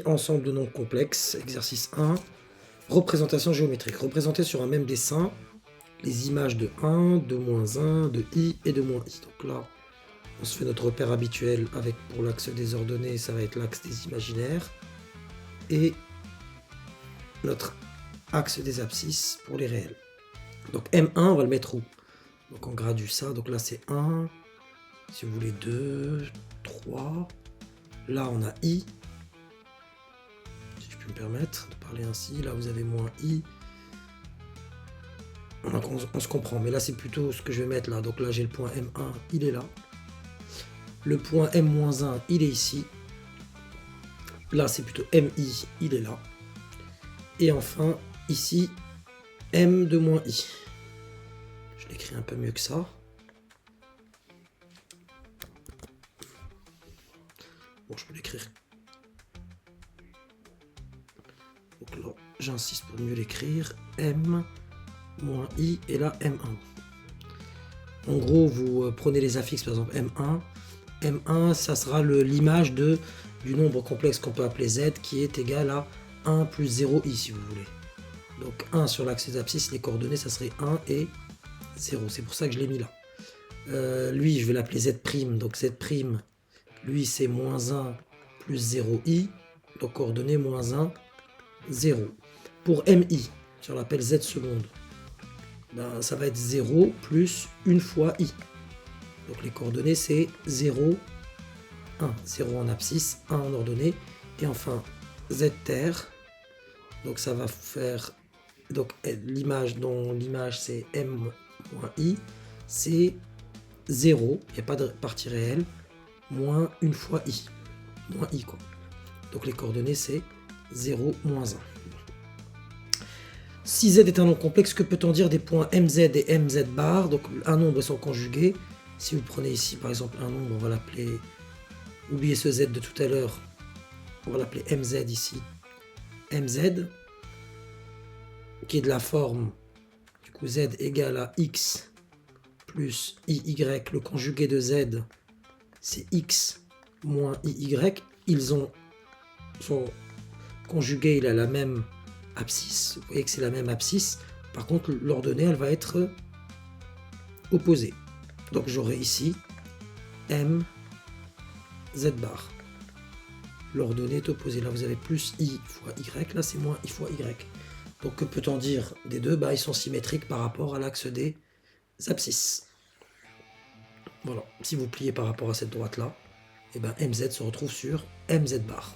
Ensemble de nombres complexes, exercice 1, représentation géométrique. Représenter sur un même dessin les images de 1, de -1, de i et de -i. Donc là, on se fait notre repère habituel avec, pour l'axe des ordonnées, ça va être l'axe des imaginaires. Et notre axe des abscisses pour les réels. Donc M1, on va le mettre où? Donc on gradue ça, donc là c'est 1, si vous voulez 2, 3. Là on a i, si je peux me permettre de parler ainsi. Là vous avez -i. Donc on se comprend, mais là c'est plutôt ce que je vais mettre là. Donc là j'ai le point M1, il est là. Le point M-1, il est ici. Là c'est plutôt MI, il est là. Et enfin ici M de -i. Je l'écris un peu mieux que ça. Bon, je peux l'écrire. Donc là, j'insiste pour mieux l'écrire. M -i et là M1. En gros, vous prenez les affixes, par exemple M1. M1, ça sera l'image du nombre complexe qu'on peut appeler Z, qui est égal à 1 plus 0i, si vous voulez. Donc 1 sur l'axe des abscisses, les coordonnées, ça serait 1 et 0. C'est pour ça que je l'ai mis là. Lui, je vais l'appeler Z'. Donc Z', lui, c'est -1 plus 0i. Donc coordonnées -1, 0. Pour MI, je l'appelle Z seconde. Ben, ça va être 0 plus 1 fois i. Donc les coordonnées, c'est 0, 1. 0 en abscisse, 1 en ordonnée. Et enfin, Z terre. Donc ça va faire... Donc l'image c'est M-i, c'est 0, il n'y a pas de partie réelle, moins 1 fois i. Moins i quoi. Donc les coordonnées c'est 0, -1. Si Z est un nombre complexe, que peut-on dire des points MZ et MZ bar? Donc un nombre sont conjugués. Si vous prenez ici par exemple un nombre, on va l'appeler, oubliez ce Z de tout à l'heure, on va l'appeler MZ ici. MZ, qui est de la forme, du coup Z égale à X plus IY, le conjugué de Z, c'est X moins IY. Son conjugué, il a la même abscisse. Vous voyez que c'est la même abscisse. Par contre, l'ordonnée, elle va être opposée. Donc j'aurai ici M, Z bar. L'ordonnée est opposée. Là, vous avez plus I fois Y. Là, c'est moins I fois Y. Donc que peut-on dire des deux? Bah, ils sont symétriques par rapport à l'axe des abscisses. Voilà. Si vous pliez par rapport à cette droite-là, et ben MZ se retrouve sur MZ bar.